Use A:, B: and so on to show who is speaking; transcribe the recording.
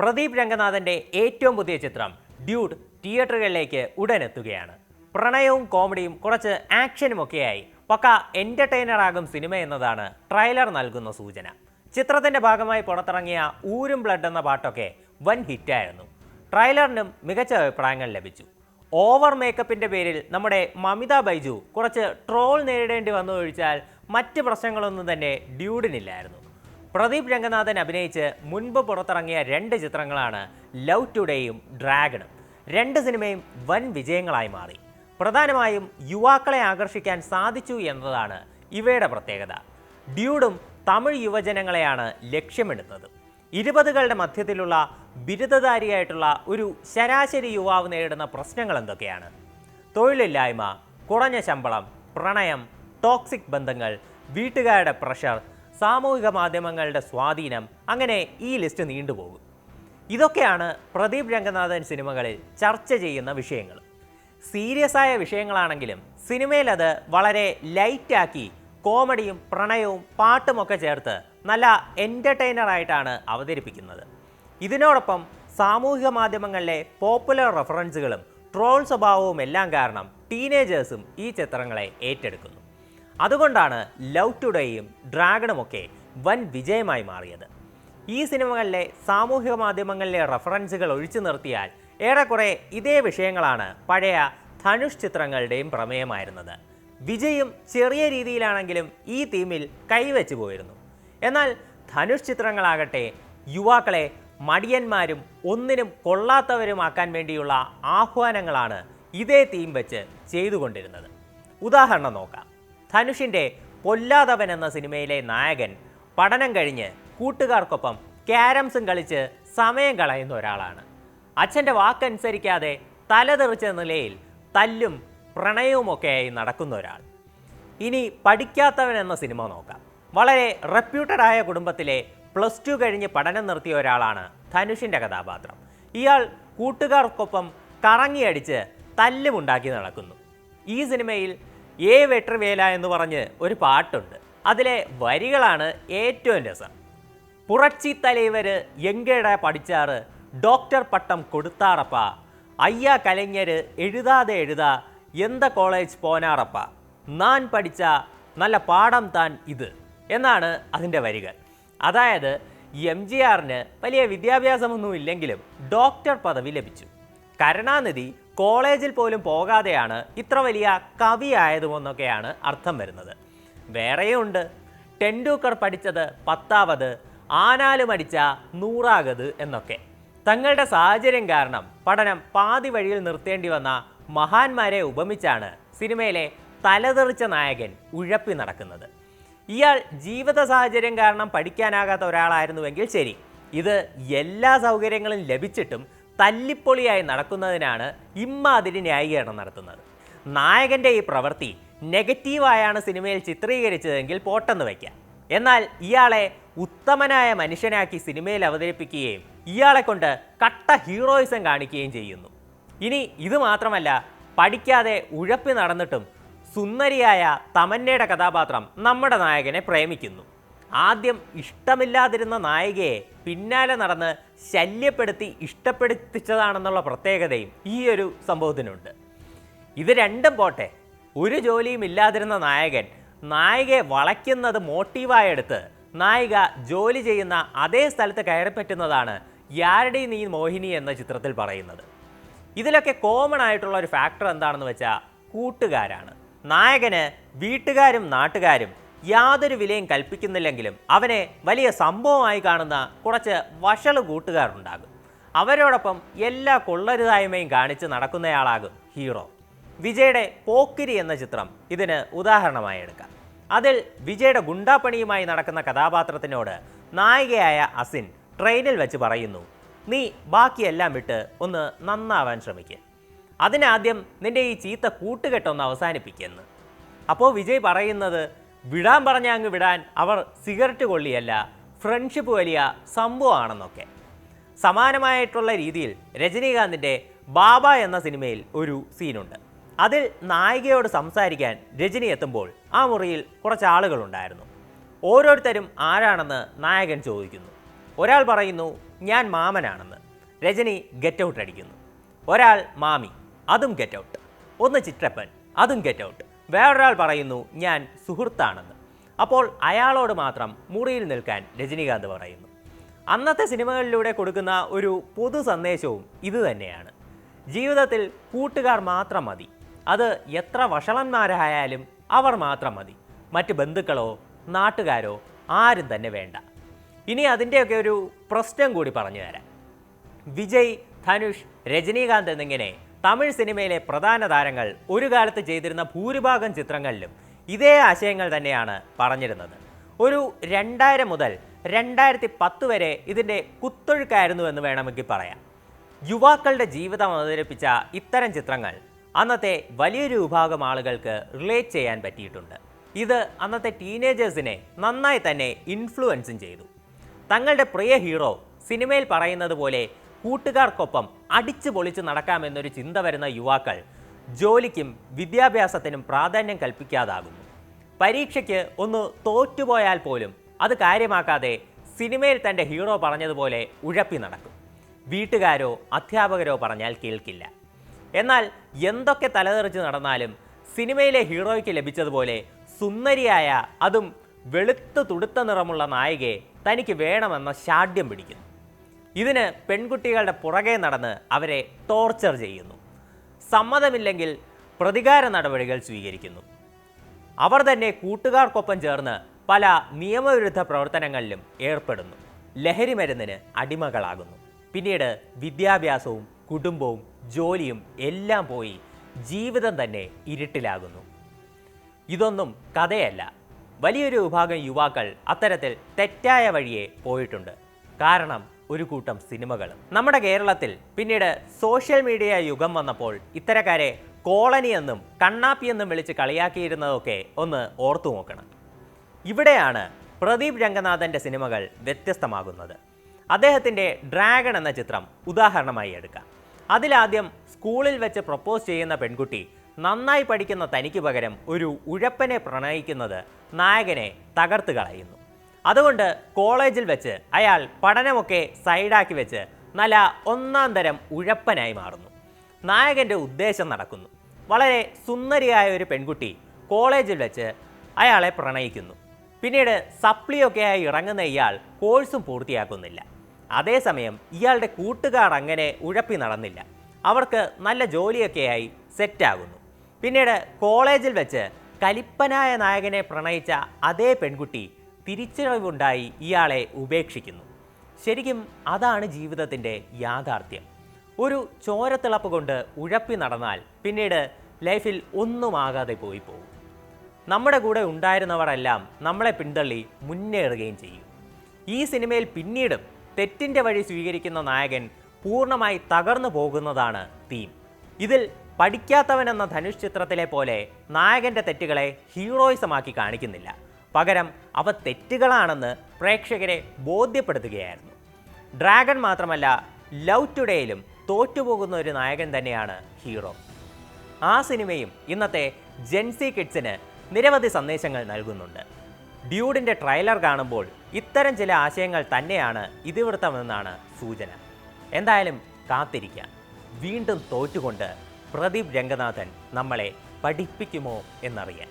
A: പ്രദീപ് രംഗനാഥന്റെ ഏറ്റവും പുതിയ ചിത്രം ഡ്യൂഡ് തിയേറ്ററുകളിലേക്ക് ഉടൻ എത്തുകയാണ്. പ്രണയവും കോമഡിയും കുറച്ച് ആക്ഷനുമൊക്കെയായി പക്ക എന്റർടൈനർ ആകും സിനിമ എന്നതാണ് ട്രെയിലർ നൽകുന്ന സൂചന. ചിത്രത്തിന്റെ ഭാഗമായി പുറത്തിറങ്ങിയ ഊരും ബ്ലഡ് എന്ന പാട്ടൊക്കെ വൻ ഹിറ്റായിരുന്നു. ട്രെയിലറിനും മികച്ച അഭിപ്രായങ്ങൾ ലഭിച്ചു. ഓവർ മേക്കപ്പിന്റെ പേരിൽ നമ്മുടെ മമിത ബൈജു കുറച്ച് ട്രോൾ നേരിടേണ്ടി വന്നു ഒഴിച്ചാൽ മറ്റ് പ്രശ്നങ്ങളൊന്നും തന്നെ ഡ്യൂഡിനില്ലായിരുന്നു. പ്രദീപ് രംഗനാഥൻ അഭിനയിച്ച് മുൻപ് പുറത്തിറങ്ങിയ 2 ചിത്രങ്ങളാണ് ലവ് ടുഡേയും ഡ്രാഗണും. 2 സിനിമയും വൻ വിജയങ്ങളായി മാറി. പ്രധാനമായും യുവാക്കളെ ആകർഷിക്കാൻ സാധിച്ചു എന്നതാണ് ഇവയുടെ പ്രത്യേകത. ഡ്യൂഡും തമിഴ് യുവജനങ്ങളെയാണ് ലക്ഷ്യമിടുന്നത്. 20കളുടെ മധ്യത്തിലുള്ള ബിരുദധാരിയായിട്ടുള്ള ഒരു ശരാശരി യുവാവ് നേരിടുന്ന പ്രശ്നങ്ങൾ എന്തൊക്കെയാണ്? തൊഴിലില്ലായ്മ, കുറഞ്ഞ ശമ്പളം, പ്രണയം, ടോക്സിക് ബന്ധങ്ങൾ, വീട്ടുകാരുടെ പ്രഷർ, സാമൂഹിക മാധ്യമങ്ങളുടെ സ്വാധീനം, അങ്ങനെ ഈ ലിസ്റ്റ് നീണ്ടുപോകും. ഇതൊക്കെയാണ് പ്രദീപ് രംഗനാഥൻ സിനിമകളിൽ ചർച്ച ചെയ്യുന്ന വിഷയങ്ങൾ. സീരിയസ് ആയ വിഷയങ്ങളാണെങ്കിലും സിനിമയിൽ അത് വളരെ ലൈറ്റാക്കി കോമഡിയും പ്രണയവും പാട്ടുമൊക്കെ ചേർത്ത് നല്ല എൻ്റർടൈനറായിട്ടാണ് അവതരിപ്പിക്കുന്നത്. ഇതിനോടൊപ്പം സാമൂഹിക മാധ്യമങ്ങളിലെ പോപ്പുലർ റെഫറൻസുകളും ട്രോൾ സ്വഭാവവും എല്ലാം കാരണം ടീനേജേഴ്സും ഈ ചിത്രങ്ങളെ ഏറ്റെടുക്കുന്നു. അതുകൊണ്ടാണ് ലവ് ടുഡേയും ഡ്രാഗണുമൊക്കെ വൻ വിജയമായി മാറിയത്. ഈ സിനിമകളിലെ സാമൂഹിക മാധ്യമങ്ങളിലെ റെഫറൻസുകൾ ഒഴിച്ചു നിർത്തിയാൽ ഏറെക്കുറെ ഇതേ വിഷയങ്ങളാണ് പഴയ ധനുഷ് ചിത്രങ്ങളുടെയും പ്രമേയമായിരുന്നത്. വിജയും ചെറിയ രീതിയിലാണെങ്കിലും ഈ തീമിൽ കൈവച്ചു പോയിരുന്നു. എന്നാൽ ധനുഷ് ചിത്രങ്ങളാകട്ടെ യുവാക്കളെ മടിയന്മാരും ഒന്നിനും കൊള്ളാത്തവരുമാക്കാൻ വേണ്ടിയുള്ള ആഹ്വാനങ്ങളാണ് ഇതേ തീം വെച്ച് ചെയ്തുകൊണ്ടിരുന്നത്. ഉദാഹരണം നോക്കാം. ധനുഷിൻ്റെ പൊല്ലാതവൻ എന്ന സിനിമയിലെ നായകൻ പഠനം കഴിഞ്ഞ് കൂട്ടുകാർക്കൊപ്പം ക്യാരംസും കളിച്ച് സമയം കളയുന്ന ഒരാളാണ്. അച്ഛൻ്റെ വാക്കനുസരിക്കാതെ തലതെറിച്ച നിലയിൽ തല്ലും പ്രണയവുമൊക്കെയായി നടക്കുന്ന ഒരാൾ. ഇനി പഠിക്കാത്തവൻ എന്ന സിനിമ നോക്കാം. വളരെ റെപ്യൂട്ടഡ് ആയ കുടുംബത്തിലെ +2 കഴിഞ്ഞ് പഠനം നിർത്തിയ ഒരാളാണ് ധനുഷിൻ്റെ കഥാപാത്രം. ഇയാൾ കൂട്ടുകാർക്കൊപ്പം കറങ്ങിയടിച്ച് തല്ലുമുണ്ടാക്കി നടക്കുന്നു. ഈ സിനിമയിൽ ഏ വെട്രിവേല എന്ന് പറഞ്ഞ് ഒരു പാട്ടുണ്ട്. അതിലെ വരികളാണ് ഏറ്റവും രസം. പുറച്ചി തലൈവര് എങ്കേട പഠിച്ചാറ്, ഡോക്ടർ പട്ടം കൊടുത്താറപ്പ, അയ്യ കലഞ്ഞര് എഴുതാതെ എഴുതാ, എന്ത കോളേജ് പോനാറപ്പ, നാൻ പഠിച്ച നല്ല പാഠം താൻ ഇത് എന്നാണ് അതിൻ്റെ വരികൾ. അതായത് MGRന് വലിയ വിദ്യാഭ്യാസമൊന്നും ഇല്ലെങ്കിലും ഡോക്ടർ പദവി ലഭിച്ചു. കരുണാനിധി കോളേജിൽ പോലും പോകാതെയാണ് ഇത്ര വലിയ കവി ആയതുമെന്നൊക്കെയാണ് അർത്ഥം വരുന്നത്. വേറെയുണ്ട്. ടെൻഡുക്കർ പഠിച്ചത് 10ാവത്, ആനാല് മടിച്ച 100ആകത് എന്നൊക്കെ. തങ്ങളുടെ സാഹചര്യം കാരണം പഠനം പാതി വഴിയിൽ നിർത്തേണ്ടി വന്ന മഹാന്മാരെ ഉപമിച്ചാണ് സിനിമയിലെ തലതെറിച്ച നായകൻ ഉഴപ്പി നടക്കുന്നത്. ഇയാൾ ജീവിത സാഹചര്യം കാരണം പഠിക്കാനാകാത്ത ഒരാളായിരുന്നുവെങ്കിൽ ശരി, ഇത് എല്ലാ സൗകര്യങ്ങളും ലഭിച്ചിട്ടും തല്ലിപ്പൊളിയായി നടക്കുന്നതിനാണ് ഇമ്മാതിരി ന്യായീകരണം നടത്തുന്നത്. നായകൻ്റെ ഈ പ്രവൃത്തി നെഗറ്റീവായാണ് സിനിമയിൽ ചിത്രീകരിച്ചതെങ്കിൽ പോട്ടെന്ന് വയ്ക്കാം. എന്നാൽ ഇയാളെ ഉത്തമനായ മനുഷ്യനാക്കി സിനിമയിൽ അവതരിപ്പിക്കുകയും ഇയാളെ കൊണ്ട് കട്ട ഹീറോയിസം കാണിക്കുകയും ചെയ്യുന്നു. ഇനി ഇത് മാത്രമല്ല, പഠിക്കാതെ ഉഴപ്പി നടന്നിട്ടും സുന്ദരിയായ തമന്നയുടെ കഥാപാത്രം നമ്മുടെ നായകനെ പ്രേമിക്കുന്നു. ആദ്യം ഇഷ്ടമില്ലാതിരുന്ന നായികയെ പിന്നാലെ നടന്ന് ശല്യപ്പെടുത്തി ഇഷ്ടപ്പെടുത്തിച്ചതാണെന്നുള്ള പ്രത്യേകതയും ഈ ഒരു സംഭവത്തിനുണ്ട്. ഇത് രണ്ടും പോട്ടെ, ഒരു ജോലിയും ഇല്ലാതിരുന്ന നായകൻ നായികയെ വളയ്ക്കുന്നത് മോട്ടീവായെടുത്ത് നായിക ജോലി ചെയ്യുന്ന അതേ സ്ഥലത്ത് കയറിപ്പറ്റുന്നതാണ് യാരടി നീ മോഹിനി എന്ന ചിത്രത്തിൽ പറയുന്നത്. ഇതിലൊക്കെ കോമൺ ആയിട്ടുള്ള ഒരു ഫാക്ടർ എന്താണെന്ന് വെച്ചാൽ കൂട്ടുകാരാണ്. നായകന് വീട്ടുകാരും നാട്ടുകാരും യാതൊരു വിലയും കൽപ്പിക്കുന്നില്ലെങ്കിലും അവനെ വലിയ സംഭവമായി കാണുന്ന കുറച്ച് വഷള് കൂട്ടുകാരുണ്ടാകും. അവരോടൊപ്പം എല്ലാ കൊള്ളരുതായ്മയും കാണിച്ച് നടക്കുന്നയാളാകും ഹീറോ. വിജയുടെ പോക്കിരി എന്ന ചിത്രം ഇതിന് ഉദാഹരണമായി എടുക്കാം. അതിൽ വിജയുടെ ഗുണ്ടാപ്പണിയുമായി നടക്കുന്ന കഥാപാത്രത്തിനോട് നായികയായ അസിൻ ട്രെയിനിൽ വെച്ച് പറയുന്നു, നീ ബാക്കിയെല്ലാം വിട്ട് ഒന്ന് നന്നാവാൻ ശ്രമിക്കുക, അതിനാദ്യം നിന്റെ ഈ ചീത്ത കൂട്ടുകെട്ടൊന്ന് അവസാനിപ്പിക്കുമെന്ന്. അപ്പോൾ വിജയ് പറയുന്നത്, വിടാൻ പറഞ്ഞ അങ്ങ് വിടാൻ അവർ സിഗരറ്റ് കൊള്ളിയല്ല, ഫ്രണ്ട്ഷിപ്പ് വലിയ സംഭവമാണെന്നൊക്കെ. സമാനമായിട്ടുള്ള രീതിയിൽ രജനീകാന്തിൻ്റെ ബാബ എന്ന സിനിമയിൽ ഒരു സീനുണ്ട്. അതിൽ നായികയോട് സംസാരിക്കാൻ രജനി എത്തുമ്പോൾ ആ മുറിയിൽ കുറച്ച് ആളുകളുണ്ടായിരുന്നു. ഓരോരുത്തരും ആരാണെന്ന് നായകൻ ചോദിക്കുന്നു. ഒരാൾ പറയുന്നു, ഞാൻ മാമനാണെന്ന്. രജനി ഗെറ്റ് ഔട്ട് അടിക്കുന്നു. ഒരാൾ മാമി, അതും ഗെറ്റ് ഔട്ട്. ഒന്ന് ചിറ്റപ്പൻ, അതും ഗെറ്റ് ഔട്ട്. വേറൊരാൾ പറയുന്നു ഞാൻ സുഹൃത്താണെന്ന്. അപ്പോൾ അയാളോട് മാത്രം മുറിയിൽ നിൽക്കാൻ രജനീകാന്ത് പറയുന്നു. അന്നത്തെ സിനിമകളിലൂടെ കൊടുക്കുന്ന ഒരു പൊതു സന്ദേശവും ഇതുതന്നെയാണ്. ജീവിതത്തിൽ കൂട്ടുകാർ മാത്രം മതി. അത് എത്ര വഷളന്മാരായാലും അവർ മാത്രം മതി. മറ്റ് ബന്ധുക്കളോ നാട്ടുകാരോ ആരും തന്നെ വേണ്ട. ഇനി അതിൻ്റെയൊക്കെ ഒരു പ്രശ്നം കൂടി പറഞ്ഞു തരാം. വിജയ്, ധനുഷ്, രജനീകാന്ത് എന്നിങ്ങനെ തമിഴ് സിനിമയിലെ പ്രധാന താരങ്ങൾ ഒരു കാലത്ത് ചെയ്തിരുന്ന ഭൂരിഭാഗം ചിത്രങ്ങളിലും ഇതേ ആശയങ്ങൾ തന്നെയാണ് പറഞ്ഞിരുന്നത്. ഒരു 2000 മുതൽ 2010 വരെ ഇതിൻ്റെ കുത്തൊഴുക്കായിരുന്നു എന്ന് വേണമെങ്കിൽ പറയാം. യുവാക്കളുടെ ജീവിതം അവതരിപ്പിച്ച ഇത്തരം ചിത്രങ്ങൾ അന്നത്തെ വലിയൊരു വിഭാഗം ആളുകൾക്ക് റിലേറ്റ് ചെയ്യാൻ പറ്റിയിട്ടുണ്ട്. ഇത് അന്നത്തെ ടീനേജേഴ്സിനെ നന്നായി തന്നെ ഇൻഫ്ലുവൻസും ചെയ്തു. തങ്ങളുടെ പ്രിയ ഹീറോ സിനിമയിൽ പറയുന്നത് പോലെ കൂട്ടുകാർക്കൊപ്പം അടിച്ചു പൊളിച്ച് നടക്കാമെന്നൊരു ചിന്ത വരുന്ന യുവാക്കൾ ജോലിക്കും വിദ്യാഭ്യാസത്തിനും പ്രാധാന്യം കൽപ്പിക്കാതാകുന്നു. പരീക്ഷയ്ക്ക് ഒന്ന് തോറ്റുപോയാൽ പോലും അത് കാര്യമാക്കാതെ സിനിമയിൽ തൻ്റെ ഹീറോ പറഞ്ഞതുപോലെ ഉഴപ്പി നടക്കും. വീട്ടുകാരോ അധ്യാപകരോ പറഞ്ഞാൽ കേൾക്കില്ല. എന്നാൽ എന്തൊക്കെ തലതെറിച്ച് നടന്നാലും സിനിമയിലെ ഹീറോയ്ക്ക് ലഭിച്ചതുപോലെ സുന്ദരിയായ, അതും വെളുത്തു തുടുത്ത നിറമുള്ള നായികയെ തനിക്ക് വേണമെന്ന ശാഠ്യം പിടിക്കുന്നു. ഇതിന് പെൺകുട്ടികളുടെ പുറകെ നടന്ന് അവരെ ടോർച്ചർ ചെയ്യുന്നു. സമ്മതമില്ലെങ്കിൽ പ്രതികാര നടപടികൾ സ്വീകരിക്കുന്നു. അവർ തന്നെ കൂട്ടുകാർക്കൊപ്പം ചേർന്ന് പല നിയമവിരുദ്ധ പ്രവർത്തനങ്ങളിലും ഏർപ്പെടുന്നു. ലഹരി മരുന്നിന് അടിമകളാകുന്നു. പിന്നീട് വിദ്യാഭ്യാസവും കുടുംബവും ജോലിയും എല്ലാം പോയി ജീവിതം തന്നെ ഇരുട്ടിലാകുന്നു. ഇതൊന്നും കഥയല്ല. വലിയൊരു വിഭാഗം യുവാക്കൾ അത്തരത്തിൽ തെറ്റായ വഴിയെ പോയിട്ടുണ്ട്. കാരണം ഒരു കൂട്ടം സിനിമകൾ. നമ്മുടെ കേരളത്തിൽ പിന്നീട് സോഷ്യൽ മീഡിയ യുഗം വന്നപ്പോൾ ഇത്തരക്കാരെ കോളനി എന്നും കണ്ണാപ്പി എന്നും വിളിച്ച് കളിയാക്കിയിരുന്നതൊക്കെ ഒന്ന് ഓർത്തു നോക്കണം. ഇവിടെയാണ് പ്രദീപ് രംഗനാഥൻ്റെ സിനിമകൾ വ്യത്യസ്തമാകുന്നത്. അദ്ദേഹത്തിൻ്റെ ഡ്രാഗൺ എന്ന ചിത്രം ഉദാഹരണമായി എടുക്കാം. അതിലാദ്യം സ്കൂളിൽ വെച്ച് പ്രപ്പോസ് ചെയ്യുന്ന പെൺകുട്ടി നന്നായി പഠിക്കുന്ന തനിക്ക് പകരം ഒരു ഉഴപ്പനെ പ്രണയിക്കുന്നത് നായകനെ തകർത്ത് കളയുന്നു. അതുകൊണ്ട് കോളേജിൽ വെച്ച് അയാൾ പഠനമൊക്കെ സൈഡാക്കി വെച്ച് നല്ല ഒന്നാം തരം ഉഴപ്പനായി മാറുന്നു. നായകൻ്റെ ഉദ്ദേശം നടക്കുന്നു. വളരെ സുന്ദരിയായ ഒരു പെൺകുട്ടി കോളേജിൽ വെച്ച് അയാളെ പ്രണയിക്കുന്നു. പിന്നീട് സപ്ലിയൊക്കെയായി ഇറങ്ങുന്ന ഇയാൾ കോഴ്സും പൂർത്തിയാക്കുന്നില്ല. അതേസമയം ഇയാളുടെ കൂട്ടുകാർ അങ്ങനെ ഉഴപ്പി നടന്നില്ല. അവർക്ക് നല്ല ജോലിയൊക്കെയായി സെറ്റാകുന്നു. പിന്നീട് കോളേജിൽ വെച്ച് കലിപ്പനായ നായകനെ പ്രണയിച്ച അതേ പെൺകുട്ടി തിരിച്ചറിവുണ്ടായി ഇയാളെ ഉപേക്ഷിക്കുന്നു. ശരിക്കും അതാണ് ജീവിതത്തിൻ്റെ യാഥാർത്ഥ്യം. ഒരു ചോരത്തിളപ്പ് കൊണ്ട് ഉഴപ്പി നടന്നാൽ പിന്നീട് ലൈഫിൽ ഒന്നുമാകാതെ പോയി പോകും. നമ്മുടെ കൂടെ ഉണ്ടായിരുന്നവരെല്ലാം നമ്മളെ പിന്തള്ളി മുന്നേറുകയും ചെയ്യും. ഈ സിനിമയിൽ പിന്നീടും തെറ്റിൻ്റെ വഴി സ്വീകരിക്കുന്ന നായകൻ പൂർണ്ണമായി തകർന്നു പോകുന്നതാണ് തീം. ഇതിൽ പഠിക്കാത്തവൻ എന്ന ധനുഷ് ചിത്രത്തിലെ പോലെ നായകൻ്റെ തെറ്റുകളെ ഹീറോയിസമാക്കി കാണിക്കുന്നില്ല. പകരം അവ തെറ്റുകളാണെന്ന് പ്രേക്ഷകരെ ബോധ്യപ്പെടുത്തുകയായിരുന്നു. ഡ്രാഗൺ മാത്രമല്ല, ലവ് ടുഡേയിലും തോറ്റുപോകുന്ന ഒരു നായകൻ തന്നെയാണ് ഹീറോ. ആ സിനിമയും ഇന്നത്തെ ജെൻസി കിഡ്സിന് നിരവധി സന്ദേശങ്ങൾ നൽകുന്നുണ്ട്. ഡ്യൂഡിൻ്റെ ട്രെയിലർ കാണുമ്പോൾ ഇത്തരം ചില ആശയങ്ങൾ തന്നെയാണ് ഇതിവൃത്തമെന്നാണ് സൂചന. എന്തായാലും കാത്തിരിക്കാം. വീണ്ടും തോറ്റുകൊണ്ട് പ്രദീപ് രംഗനാഥൻ നമ്മളെ പഠിപ്പിക്കുമോ എന്നറിയാൻ.